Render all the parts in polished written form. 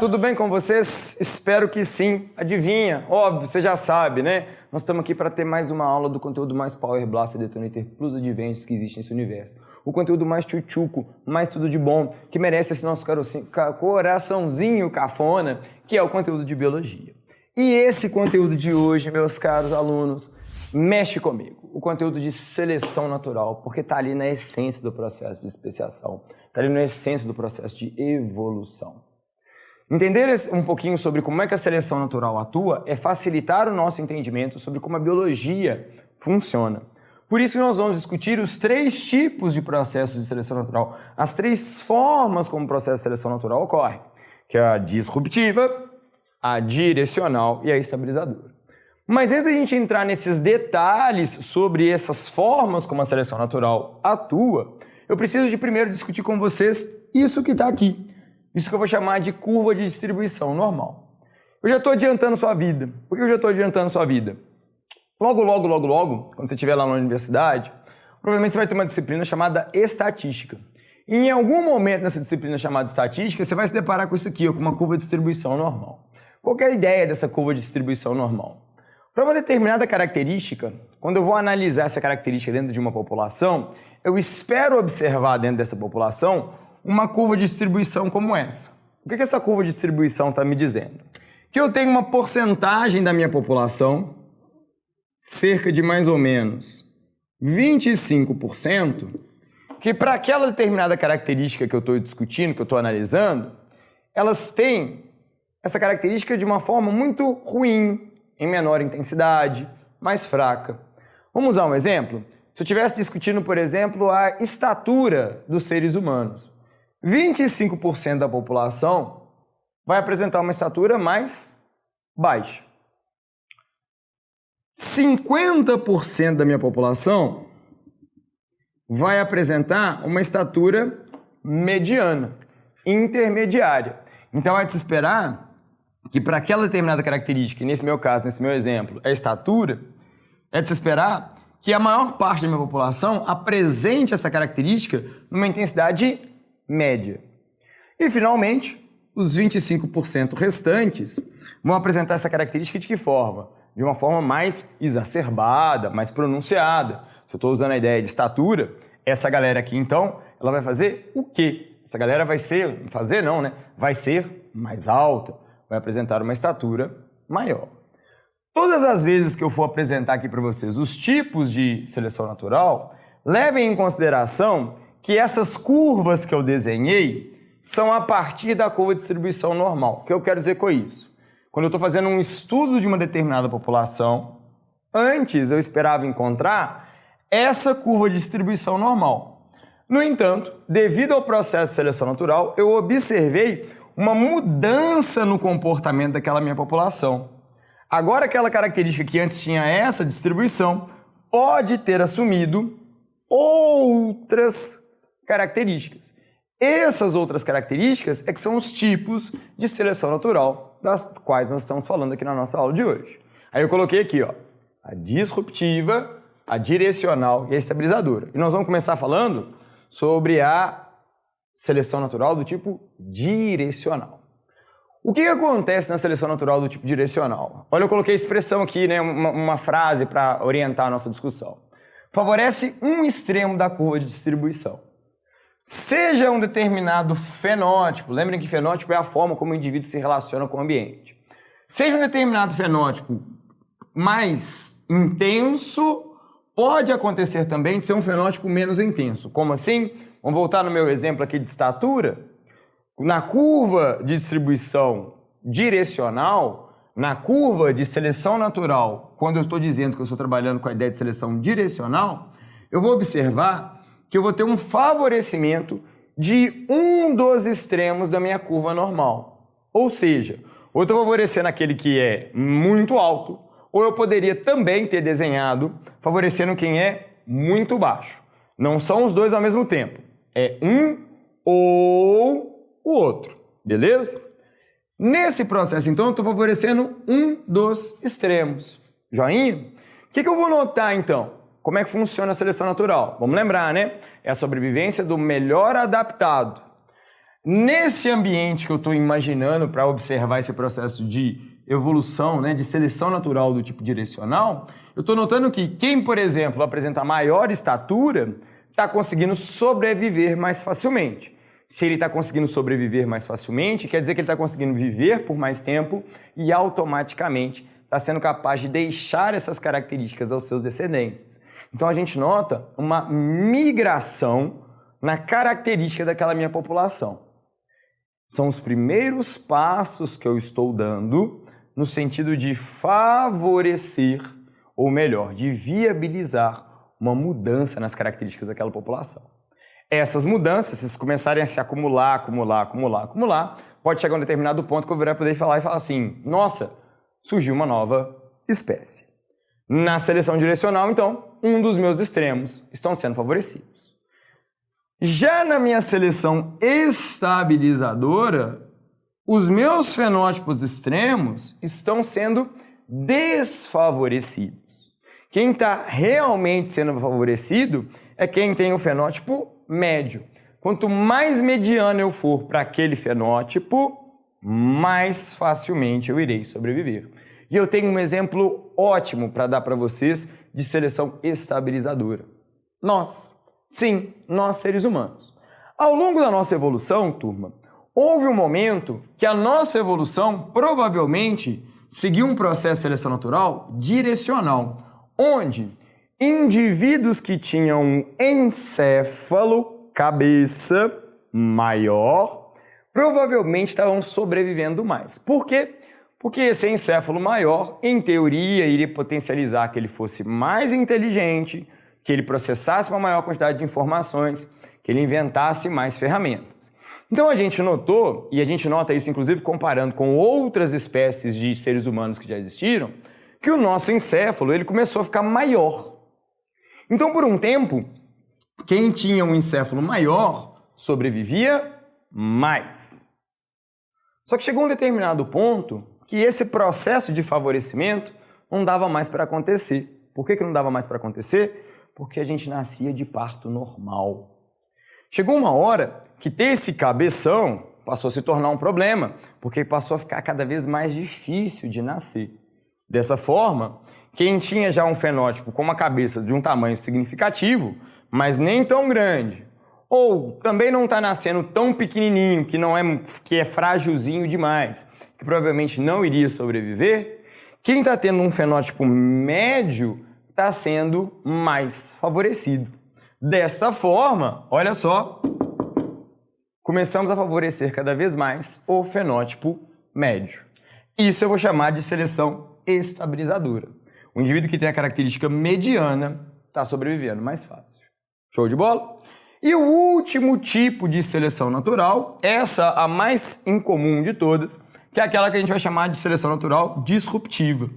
tudo bem com vocês? Espero que sim. Adivinha? Óbvio, você já sabe, né? Nós estamos aqui para ter mais uma aula do conteúdo mais Power Blaster Detonator Plus Adventures que existe nesse universo. O conteúdo mais tchutchuco, mais tudo de bom, que merece esse nosso coraçãozinho cafona, que é o conteúdo de biologia. E esse conteúdo de hoje, meus caros alunos, mexe comigo. O conteúdo de seleção natural, porque está ali na essência do processo de especiação, está ali na essência do processo de evolução. Entender um pouquinho sobre como é que a seleção natural atua é facilitar o nosso entendimento sobre como a biologia funciona. Por isso que nós vamos discutir os 3 tipos de processos de seleção natural, as 3 formas como o processo de seleção natural ocorre, que é a disruptiva, a direcional e a estabilizadora. Mas antes da gente entrar nesses detalhes sobre essas formas como a seleção natural atua, eu preciso de primeiro discutir com vocês isso que está aqui. Isso que eu vou chamar de curva de distribuição normal. Eu já estou adiantando sua vida. Por que eu já estou adiantando sua vida? Logo, quando você estiver lá na universidade, provavelmente você vai ter uma disciplina chamada estatística. E em algum momento nessa disciplina chamada estatística, você vai se deparar com isso aqui, com uma curva de distribuição normal. Qual que é a ideia dessa curva de distribuição normal? Para uma determinada característica, quando eu vou analisar essa característica dentro de uma população, eu espero observar dentro dessa população uma curva de distribuição como essa. O que essa curva de distribuição está me dizendo? Que eu tenho uma porcentagem da minha população, cerca de mais ou menos 25%, que para aquela determinada característica que eu estou discutindo, que eu estou analisando, elas têm essa característica de uma forma muito ruim, em menor intensidade, mais fraca. Vamos usar um exemplo? Se eu estivesse discutindo, por exemplo, a estatura dos seres humanos, 25% da população vai apresentar uma estatura mais baixa. 50% da minha população vai apresentar uma estatura mediana, intermediária. Então é de se esperar que para aquela determinada característica, nesse meu caso, nesse meu exemplo, a estatura, é de se esperar que a maior parte da minha população apresente essa característica numa intensidade média. E, finalmente, os 25% restantes vão apresentar essa característica de que forma? De uma forma mais exacerbada, mais pronunciada. Se eu estou usando a ideia de estatura, essa galera aqui, então, ela vai fazer o quê? Essa galera vai ser, vai ser mais alta, vai apresentar uma estatura maior. Todas as vezes que eu for apresentar aqui para vocês os tipos de seleção natural, levem em consideração que essas curvas que eu desenhei são a partir da curva de distribuição normal. O que eu quero dizer com isso? Quando eu estou fazendo um estudo de uma determinada população, antes eu esperava encontrar essa curva de distribuição normal. No entanto, devido ao processo de seleção natural, eu observei uma mudança no comportamento daquela minha população. Agora, aquela característica que antes tinha essa distribuição pode ter assumido outras características. Essas outras características é que são os tipos de seleção natural das quais nós estamos falando aqui na nossa aula de hoje. Aí eu coloquei aqui, a disruptiva, a direcional e a estabilizadora. E nós vamos começar falando sobre a seleção natural do tipo direcional. O que acontece na seleção natural do tipo direcional? Olha, eu coloquei a expressão aqui, uma frase para orientar a nossa discussão. Favorece um extremo da curva de distribuição. Seja um determinado fenótipo, lembrem que fenótipo é a forma como o indivíduo se relaciona com o ambiente. Seja um determinado fenótipo mais intenso, pode acontecer também de ser um fenótipo menos intenso. Como assim? Vamos voltar no meu exemplo aqui de estatura. Na curva de distribuição direcional, na curva de seleção natural, quando eu estou dizendo que eu estou trabalhando com a ideia de seleção direcional, eu vou observar que eu vou ter um favorecimento de um dos extremos da minha curva normal. Ou seja, ou eu estou favorecendo aquele que é muito alto, ou eu poderia também ter desenhado favorecendo quem é muito baixo. Não são os dois ao mesmo tempo. É um ou o outro. Beleza? Nesse processo, então, eu estou favorecendo um dos extremos. Joinha? O que eu vou notar, então? Como é que funciona a seleção natural? Vamos lembrar, né? É a sobrevivência do melhor adaptado. Nesse ambiente que eu estou imaginando para observar esse processo de evolução, né, de seleção natural do tipo direcional, eu estou notando que quem, por exemplo, apresenta maior estatura está conseguindo sobreviver mais facilmente. Se ele está conseguindo sobreviver mais facilmente, quer dizer que ele está conseguindo viver por mais tempo e automaticamente está sendo capaz de deixar essas características aos seus descendentes. Então a gente nota uma migração na característica daquela minha população. São os primeiros passos que eu estou dando no sentido de favorecer, ou melhor, de viabilizar uma mudança nas características daquela população. Essas mudanças, se começarem a se acumular, pode chegar a um determinado ponto que eu virar poder falar assim, nossa, surgiu uma nova espécie. Na seleção direcional, então, um dos meus extremos estão sendo favorecidos. Já na minha seleção estabilizadora, os meus fenótipos extremos estão sendo desfavorecidos. Quem está realmente sendo favorecido é quem tem o fenótipo médio. Quanto mais mediano eu for para aquele fenótipo, mais facilmente eu irei sobreviver. E eu tenho um exemplo ótimo para dar para vocês de seleção estabilizadora. Sim, nós seres humanos. Ao longo da nossa evolução, turma, houve um momento que a nossa evolução provavelmente seguiu um processo de seleção natural direcional, onde indivíduos que tinham um encéfalo, cabeça maior, provavelmente estavam sobrevivendo mais. Por quê? Porque esse encéfalo maior, em teoria, iria potencializar que ele fosse mais inteligente, que ele processasse uma maior quantidade de informações, que ele inventasse mais ferramentas. Então a gente notou, e a gente nota isso inclusive comparando com outras espécies de seres humanos que já existiram, que o nosso encéfalo ele começou a ficar maior. Então por um tempo, quem tinha um encéfalo maior sobrevivia mais. Só que chegou um determinado ponto que esse processo de favorecimento não dava mais para acontecer. Por que não dava mais para acontecer? Porque a gente nascia de parto normal. Chegou uma hora que ter esse cabeção passou a se tornar um problema, porque passou a ficar cada vez mais difícil de nascer. Dessa forma, quem tinha já um fenótipo com uma cabeça de um tamanho significativo, mas nem tão grande, ou também não está nascendo tão pequenininho, que é frágilzinho demais, que provavelmente não iria sobreviver, quem está tendo um fenótipo médio está sendo mais favorecido. Dessa forma, olha só, começamos a favorecer cada vez mais o fenótipo médio. Isso eu vou chamar de seleção estabilizadora. O indivíduo que tem a característica mediana está sobrevivendo mais fácil. Show de bola? E o último tipo de seleção natural, essa a mais incomum de todas, que é aquela que a gente vai chamar de seleção natural disruptiva.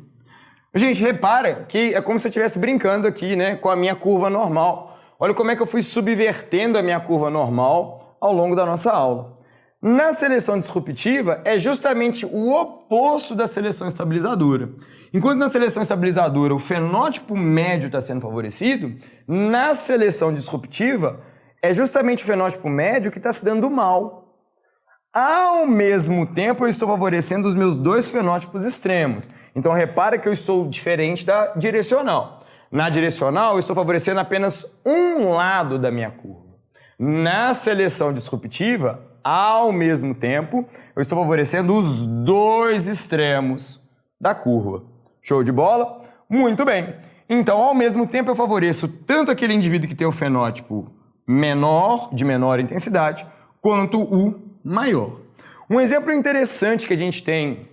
Gente, repara que é como se eu estivesse brincando aqui, né, com a minha curva normal. Olha como é que eu fui subvertendo a minha curva normal ao longo da nossa aula. Na seleção disruptiva, é justamente o oposto da seleção estabilizadora. Enquanto na seleção estabilizadora o fenótipo médio está sendo favorecido, na seleção disruptiva é justamente o fenótipo médio que está se dando mal. Ao mesmo tempo, eu estou favorecendo os meus dois fenótipos extremos. Então, repara que eu estou diferente da direcional. Na direcional, eu estou favorecendo apenas um lado da minha curva. Na seleção disruptiva, ao mesmo tempo, eu estou favorecendo os dois extremos da curva. Show de bola? Muito bem. Então, ao mesmo tempo, eu favoreço tanto aquele indivíduo que tem o fenótipo menor, de menor intensidade, quanto o maior. Um exemplo interessante que a gente tem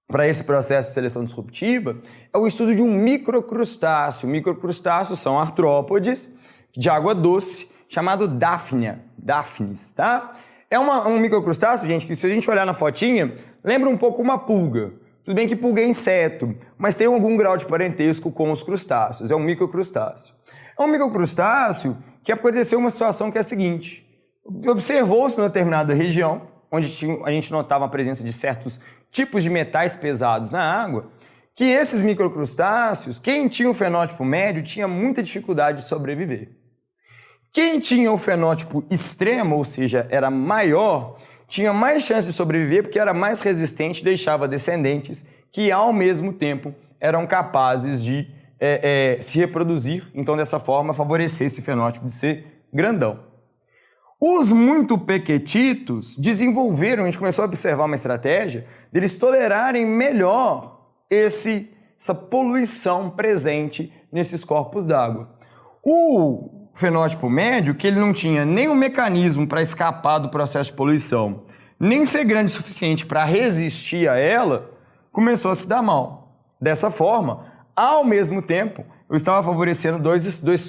para esse processo de seleção disruptiva é o estudo de um microcrustáceo. Microcrustáceos são artrópodes de água doce, chamado Daphnis, tá? É um microcrustáceo, gente, que se a gente olhar na fotinha, lembra um pouco uma pulga. Tudo bem que pulga é inseto, mas tem algum grau de parentesco com os crustáceos. É um microcrustáceo. É um microcrustáceo que aconteceu uma situação que é a seguinte. Observou-se numa determinada região, onde a gente notava a presença de certos tipos de metais pesados na água, que esses microcrustáceos, quem tinha um fenótipo médio, tinha muita dificuldade de sobreviver. Quem tinha o fenótipo extremo, ou seja, era maior, tinha mais chance de sobreviver porque era mais resistente e deixava descendentes que, ao mesmo tempo, eram capazes de se reproduzir. Então, dessa forma, favorecer esse fenótipo de ser grandão. Os muito pequetitos desenvolveram, a gente começou a observar uma estratégia deles tolerarem melhor essa poluição presente nesses corpos d'água. O fenótipo médio, que ele não tinha nem um mecanismo para escapar do processo de poluição, nem ser grande o suficiente para resistir a ela, começou a se dar mal. Dessa forma, ao mesmo tempo, eu estava favorecendo dois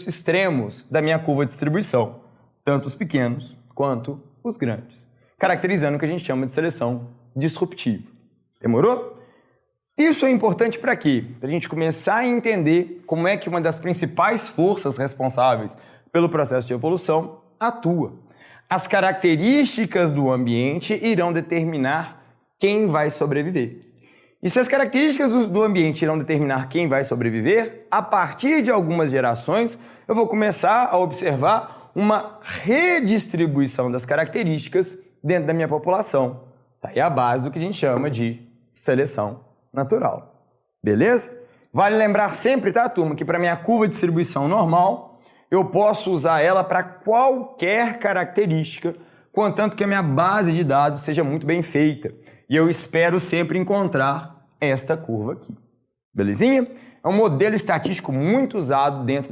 extremos da minha curva de distribuição, tanto os pequenos quanto os grandes, caracterizando o que a gente chama de seleção disruptiva. Demorou? Isso é importante para quê? Para a gente começar a entender como é que uma das principais forças responsáveis pelo processo de evolução atua. As características do ambiente irão determinar quem vai sobreviver. E se as características do ambiente irão determinar quem vai sobreviver, a partir de algumas gerações, eu vou começar a observar uma redistribuição das características dentro da minha população. Tá aí a base do que a gente chama de seleção natural. Beleza? Vale lembrar sempre, tá, turma, que para minha curva de distribuição normal, eu posso usar ela para qualquer característica, contanto que a minha base de dados seja muito bem feita. E eu espero sempre encontrar esta curva aqui. Belezinha? É um modelo estatístico muito usado dentro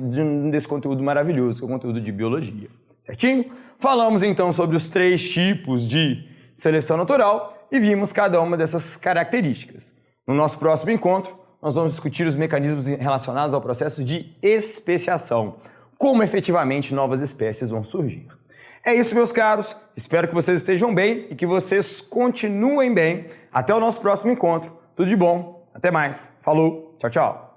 desse conteúdo maravilhoso, que é o conteúdo de biologia. Certinho? Falamos então sobre os 3 tipos de seleção natural e vimos cada uma dessas características. No nosso próximo encontro, nós vamos discutir os mecanismos relacionados ao processo de especiação, como efetivamente novas espécies vão surgir. É isso, meus caros. Espero que vocês estejam bem e que vocês continuem bem. Até o nosso próximo encontro. Tudo de bom. Até mais. Falou. Tchau, tchau.